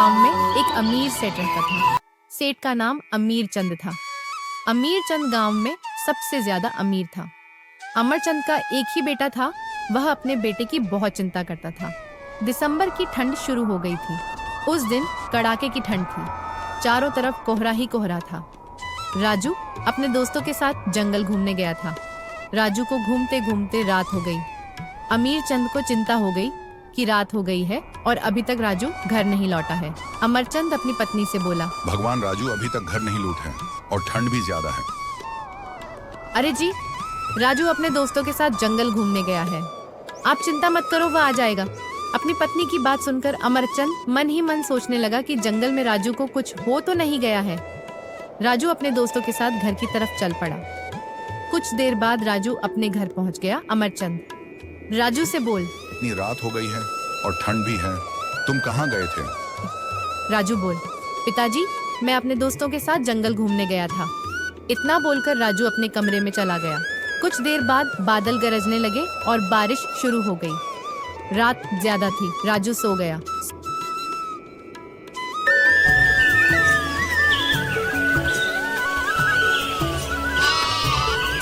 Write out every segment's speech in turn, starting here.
गांव में एक अमीर सेठ रहता था। सेठ का नाम अमीर चंद था। अमीर चंद गांव में सबसे ज्यादा अमीर था। अमरचंद का एक ही बेटा था। वह अपने बेटे की बहुत चिंता करता था। दिसंबर की ठंड शुरू हो गई थी। उस दिन कड़ाके की ठंड थी। चारों तरफ कोहरा ही कोहरा था। राजू अपने दोस्तों के साथ जंगल घूमने गया था। राजू को घूमते घूमते रात हो गई। अमीर चंद को चिंता हो गई कि रात हो गई है और अभी तक राजू घर नहीं लौटा है। अमरचंद अपनी पत्नी से बोला, भगवान, राजू अभी तक घर नहीं लौटे और ठंड भी ज्यादा है। अरे जी, राजू अपने दोस्तों के साथ जंगल घूमने गया है। आप चिंता मत करो, वह आ जाएगा। अपनी पत्नी की बात सुनकर अमरचंद मन ही मन सोचने लगा कि जंगल में राजू को कुछ हो तो नहीं गया है। राजू अपने दोस्तों के साथ घर की तरफ चल पड़ा। कुछ देर बाद राजू अपने घर पहुंच गया। अमरचंद राजू से बोल, इतनी रात हो गई है और ठंड भी है, तुम कहाँ गए थे? राजू बोल, पिताजी मैं अपने दोस्तों के साथ जंगल घूमने गया था। इतना बोलकर राजू अपने कमरे में चला गया। कुछ देर बाद बादल गरजने लगे और बारिश शुरू हो गई। रात ज्यादा थी। राजू सो गया।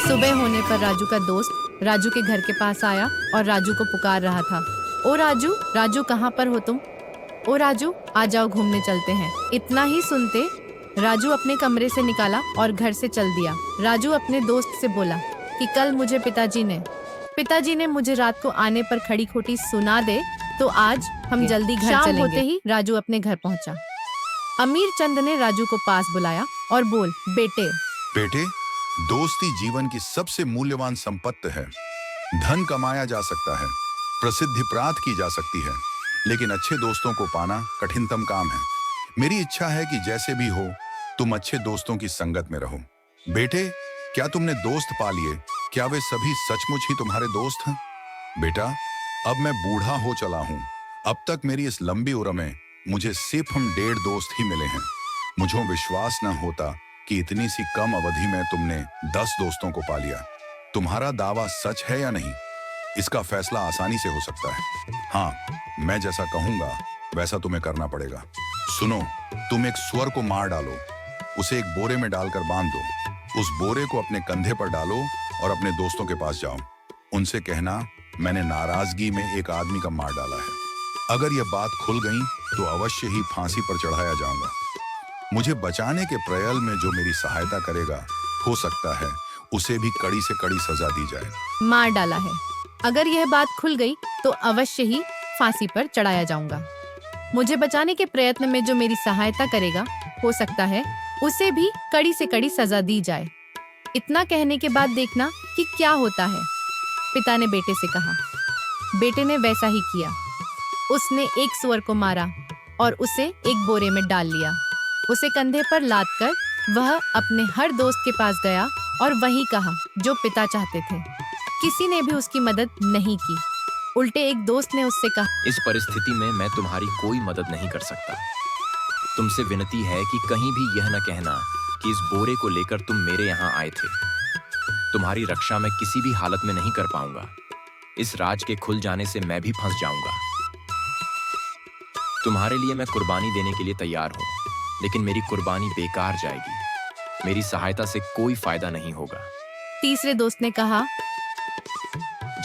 सुबह होने पर राजू का दोस्त राजू के घर के पास आया और राजू को पुकार रहा था, ओ राजू, राजू कहाँ पर हो तुम? ओ राजू, आ जाओ घूमने चलते हैं। इतना ही सुनते राजू अपने कमरे से निकाला और घर से चल दिया। राजू अपने दोस्त से बोला कि कल मुझे पिताजी ने मुझे रात को आने पर खड़ी खोटी सुना दे तो आज हम जल्दी घर चलेंगे। शाम होते ही राजू अपने घर पहुंचा। अमीर चंद ने राजू को पास बुलाया और बोल, बेटे, दोस्ती जीवन की सबसे मूल्यवान संपत्ति है। धन कमाया जा सकता है, प्रसिद्धि प्राप्त की जा सकती है, लेकिन अच्छे दोस्तों को पाना कठिनतम काम है। मेरी इच्छा है कि जैसे भी हो तुम अच्छे दोस्तों की संगत में रहो। बेटे, क्या तुमने दोस्त पा लिए? क्या वे सभी सचमुच ही तुम्हारे दोस्त हैं? बेटा, अब मैं बूढ़ा हो चला हूँ। अब तक मेरी इस लंबी उम्र में मुझे सिर्फ हम 1.5 दोस्त ही मिले हैं। मुझे विश्वास न होता कि इतनी सी कम अवधि में तुमने 10 दोस्तों को पा लिया। तुम्हारा दावा सच है या नहीं, इसका फैसला आसानी से हो सकता है। हाँ, मैं जैसा कहूंगा वैसा तुम्हें करना पड़ेगा। सुनो, तुम एक सुअर को मार डालो, उसे एक बोरे में डालकर बांध दो। उस बोरे को अपने कंधे पर डालो और अपने दोस्तों के पास जाओ। उनसे कहना, मैंने नाराजगी में एक आदमी का मार डाला है। अगर यह बात खुल गई तो अवश्य ही फांसी पर चढ़ाया जाऊंगा। मुझे बचाने के प्रयास में जो मेरी सहायता करेगा, हो सकता है उसे भी कड़ी से कड़ी सजा दी जाए। मार डाला है, अगर यह बात खुल गई तो अवश्य ही फांसी पर चढ़ाया जाऊंगा। मुझे बचाने के प्रयत्न में जो मेरी सहायता करेगा, हो सकता है उसे भी कड़ी से कड़ी सजा दी जाए। इतना कहने के बाद देखना कि क्या होता है, पिता ने बेटे से कहा। बेटे ने वैसा ही किया। उसने एक सुअर को मारा और उसे एक बोरे में डाल लिया। उसे कंधे पर लाद कर वह अपने हर दोस्त के पास गया और वही कहा जो पिता चाहते थे। किसी ने भी उसकी मदद नहीं की। उल्टे एक दोस्त ने उससे कहा, इस परिस्थिति में मैं तुम्हारी कोई मदद नहीं कर सकता। तुमसे विनती है कि कहीं भी यह न कहना कि इस बोरे को लेकर तुम मेरे यहाँ आए थे। तुम्हारी रक्षा मैं किसी भी हालत में नहीं कर पाऊंगा। इस राज के खुल जाने से मैं भी फंस जाऊंगा। तुम्हारे लिए मैं कुर्बानी देने के लिए तैयार हूं, लेकिन मेरी कुर्बानी बेकार जाएगी। मेरी सहायता से कोई फायदा नहीं होगा। तीसरे दोस्त ने कहा,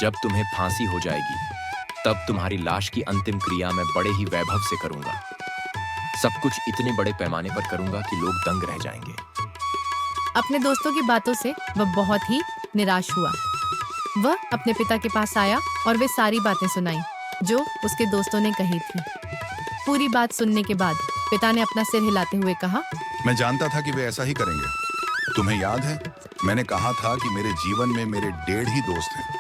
जब तुम्हें फांसी हो जाएगी तब तुम्हारी लाश की अंतिम क्रिया मैं बड़े ही वैभव से करूंगा। सब कुछ इतने बड़े पैमाने पर करूंगा कि लोग दंग रह जाएंगे। अपने दोस्तों की बातों से वह बहुत ही निराश हुआ। वह अपने पिता के पास आया और वे सारी बातें सुनाई जो उसके दोस्तों ने कही थी। पूरी बात सुनने के बाद पिता ने अपना सिर हिलाते हुए कहा, मैं जानता था कि वे ऐसा ही करेंगे। तुम्हें याद है, मैंने कहा था कि मेरे जीवन में मेरे 1.5 ही दोस्त हैं।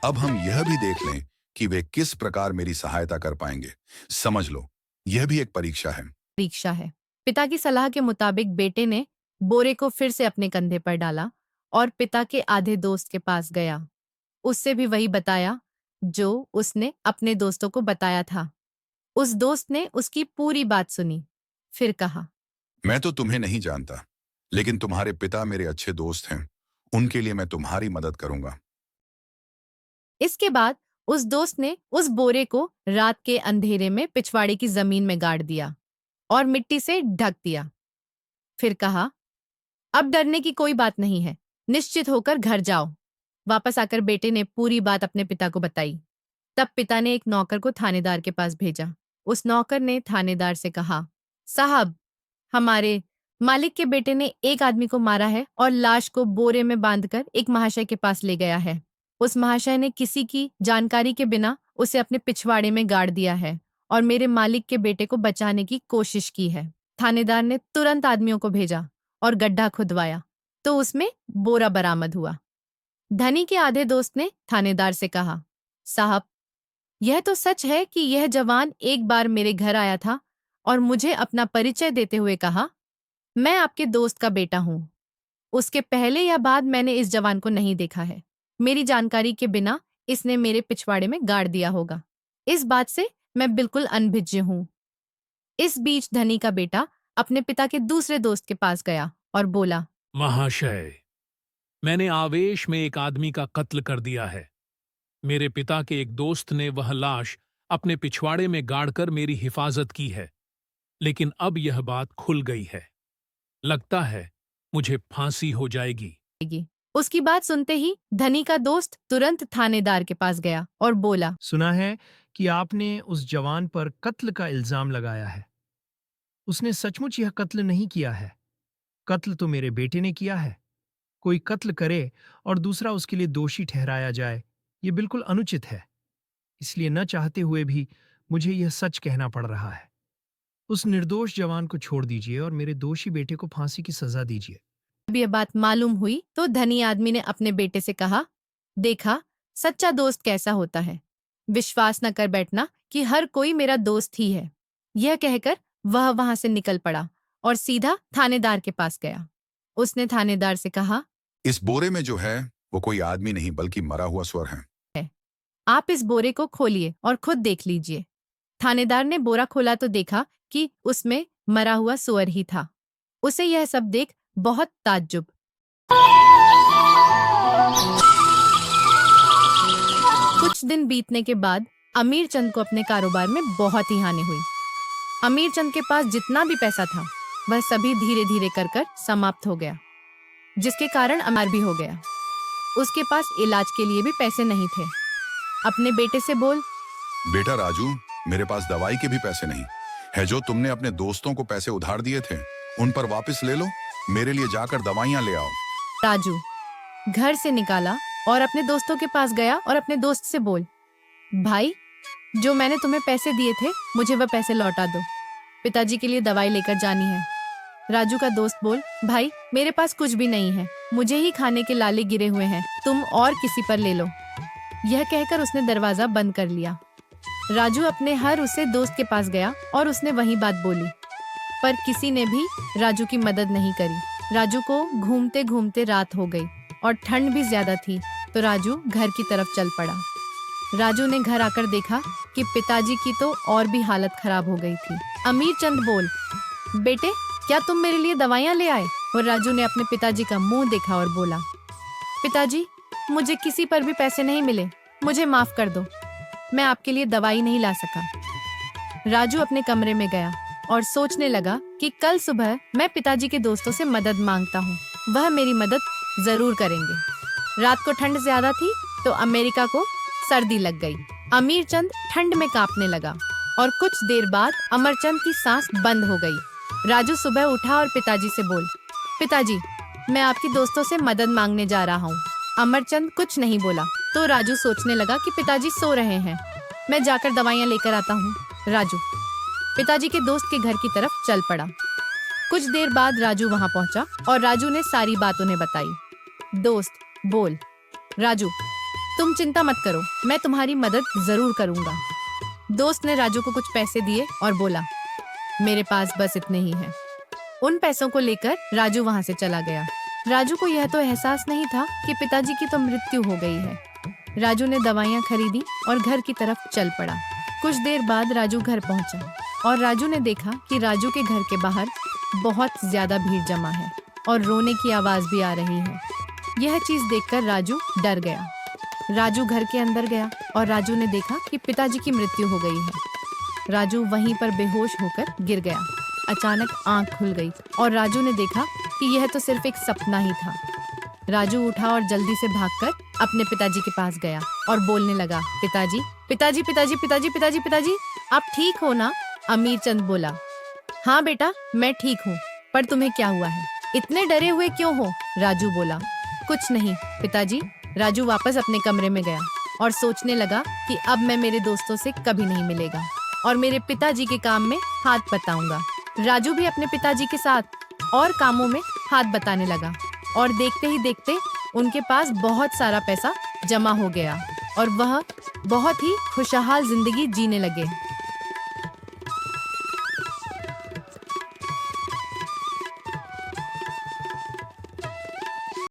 अब हम यह भी देख लें कि वे किस प्रकार मेरी सहायता कर पाएंगे। समझ लो, यह भी एक परीक्षा है। पिता की सलाह के मुताबिक बेटे ने बोरे को फिर से अपने कंधे पर डाला और पिता के आधे दोस्त के पास गया। उससे भी वही बताया जो उसने अपने दोस्तों को बताया था। उस दोस्त ने उसकी पूरी बात सुनी, फिर कहा, मैं तो तुम्हें नहीं जानता, लेकिन तुम्हारे पिता मेरे अच्छे दोस्त हैं। उनके लिए मैं तुम्हारी मदद करूंगा। इसके बाद उस दोस्त ने उस बोरे को रात के अंधेरे में पिछवाड़े की जमीन में गाड़ दिया और मिट्टी से ढक दिया। फिर कहा, अब डरने की कोई बात नहीं है, निश्चित होकर घर जाओ। वापस आकर बेटे ने पूरी बात अपने पिता को बताई। तब पिता ने एक नौकर को थानेदार के पास भेजा। उस नौकर ने थानेदार से कहा, साहब, हमारे मालिक के बेटे ने एक आदमी को मारा है और लाश को बोरे में बांधकर एक महाशय के पास ले गया है। उस महाशय ने किसी की जानकारी के बिना उसे अपने पिछवाड़े में गाड़ दिया है और मेरे मालिक के बेटे को बचाने की कोशिश की है। थानेदार ने तुरंत आदमियों को भेजा और गड्ढा खुदवाया तो उसमें बोरा बरामद हुआ। धनी के आधे दोस्त ने थानेदार से कहा, साहब, यह तो सच है कि यह जवान एक बार मेरे घर आया था और मुझे अपना परिचय देते हुए कहा, मैं आपके दोस्त का बेटा हूं। उसके पहले या बाद मैंने इस जवान को नहीं देखा है। मेरी जानकारी के बिना इसने मेरे पिछवाड़े में गाड़ दिया होगा। इस बात से मैं बिल्कुल अनभिज्ञ हूं। इस बीच धनी का बेटा अपने पिता के दूसरे दोस्त के पास गया और बोला, महाशय, मैंने आवेश में एक आदमी का कत्ल कर दिया है। मेरे पिता के एक दोस्त ने वह लाश अपने पिछवाड़े में गाड़कर मेरी हिफाजत की है, लेकिन अब यह बात खुल गई है। लगता है मुझे फांसी हो जाएगी। उसकी बात सुनते ही धनी का दोस्त तुरंत थानेदार के पास गया और बोला, सुना है कि आपने उस जवान पर कत्ल का इल्जाम लगाया है। उसने सचमुच यह कत्ल नहीं किया है। कत्ल तो मेरे बेटे ने किया है। कोई कत्ल करे और दूसरा उसके लिए दोषी ठहराया जाए, ये बिल्कुल अनुचित है। इसलिए न चाहते हुए भी मुझे यह सच कहना पड़ रहा है। उस निर्दोष जवान को छोड़ दीजिए और मेरे दोषी बेटे को फांसी की सजा दीजिए। जब यह बात मालूम हुई तो धनी आदमी ने अपने बेटे से कहा, देखा सच्चा दोस्त कैसा होता है। विश्वास न कर बैठना कि हर कोई मेरा दोस्त ही है। यह कहकर वह वहां से निकल पड़ा और सीधा थानेदार के पास गया। उसने थानेदार से कहा, इस बोरे में जो है वो कोई आदमी नहीं बल्कि मरा हुआ स्वर है। आप इस बोरे को खोलिए और खुद देख लीजिए। थानेदार ने बोरा खोला तो देखा कि उसमें मरा हुआ सुअर ही था। उसे यह सब देख बहुत ताज्जुब। कुछ दिन बीतने के बाद अमीर चंद को अपने कारोबार में बहुत ही हानि हुई। अमीर चंद के पास जितना भी पैसा था वह सभी धीरे धीरे कर कर समाप्त हो गया, जिसके कारण अमीर भी हो गया। उसके पास इलाज के लिए भी पैसे नहीं थे। अपने बेटे से बोल, बेटा राजू, मेरे पास दवाई के भी पैसे नहीं है। जो तुमने अपने दोस्तों को पैसे उधार दिए थे उन पर वापस ले लो। मेरे लिए जाकर दवाइयां ले आओ। राजू घर से निकाला और अपने दोस्तों के पास गया और अपने दोस्त से बोल, भाई, जो मैंने तुम्हें पैसे दिए थे मुझे वह पैसे लौटा दो। पिताजी के लिए दवाई लेकर जानी है। राजू का दोस्त बोल, भाई, मेरे पास कुछ भी नहीं है। मुझे ही खाने के लाले गिरे हुए हैं, तुम और किसी पर ले लो। यह कहकर उसने दरवाजा बंद कर लिया। राजू अपने हर उसे दोस्त के पास गया और उसने वही बात बोली, पर किसी ने भी राजू की मदद नहीं करी। राजू को घूमते घूमते रात हो गई और ठंड भी ज्यादा थी, तो राजू घर की तरफ चल पड़ा। राजू ने घर आकर देखा कि पिताजी की तो और भी हालत खराब हो गई थी। अमीर चंद बोल, बेटे, क्या तुम मेरे लिए दवाइयाँ ले आए? और राजू ने अपने पिताजी का मुंह देखा और बोला, पिताजी, मुझे किसी पर भी पैसे नहीं मिले, मुझे माफ कर दो, मैं आपके लिए दवाई नहीं ला सका। राजू अपने कमरे में गया और सोचने लगा कि कल सुबह मैं पिताजी के दोस्तों से मदद मांगता हूँ, वह मेरी मदद जरूर करेंगे। रात को ठंड ज्यादा थी तो अमेरिका को सर्दी लग गई। अमीर चंद ठंड में कांपने लगा और कुछ देर बाद अमरचंद की सांस बंद हो गई। राजू सुबह उठा और पिताजी से बोल, पिताजी, मैं आपके दोस्तों से मदद मांगने जा रहा हूँ। अमरचंद कुछ नहीं बोला तो राजू सोचने लगा कि पिताजी सो रहे हैं, मैं जाकर दवाइयाँ लेकर आता हूँ। राजू पिताजी के दोस्त के घर की तरफ चल पड़ा। कुछ देर बाद राजू वहाँ पहुँचा और राजू ने सारी बात उन्हें बताई। दोस्त बोल, राजू, तुम चिंता मत करो, मैं तुम्हारी मदद जरूर करूंगा। दोस्त ने राजू को कुछ पैसे दिए और बोला, मेरे पास बस इतने ही हैं। उन पैसों को लेकर राजू वहाँ से चला गया। राजू को यह तो एहसास नहीं था कि पिताजी की तो मृत्यु हो गई है। राजू ने दवाइयाँ खरीदी और घर की तरफ चल पड़ा। कुछ देर बाद राजू घर पहुँचा और राजू ने देखा कि राजू के घर के बाहर बहुत ज्यादा भीड़ जमा है और रोने की आवाज भी आ रही है। यह चीज देखकर राजू डर गया। राजू घर के अंदर गया और राजू ने देखा कि पिताजी की मृत्यु हो गई है। राजू वहीं पर बेहोश होकर गिर गया। अचानक आंख खुल गई और राजू ने देखा कि यह तो सिर्फ एक सपना ही था। राजू उठा और जल्दी से भागकर अपने पिताजी के पास गया और बोलने लगा, पिताजी पिताजी पिताजी पिताजी पिताजी पिताजी, आप ठीक हो ना? अमीर चंद बोला, हाँ बेटा मैं ठीक हूँ, पर तुम्हें क्या हुआ है? इतने डरे हुए क्यों हो? राजू बोला, कुछ नहीं पिताजी। राजू वापस अपने कमरे में गया और सोचने लगा कि अब मैं मेरे दोस्तों से कभी नहीं मिलेगा और मेरे पिताजी के काम में हाथ बटाऊंगा। राजू भी अपने पिताजी के साथ और कामों में हाथ बटाने लगा और देखते ही देखते उनके पास बहुत सारा पैसा जमा हो गया और वह बहुत ही खुशहाल जिंदगी जीने लगे।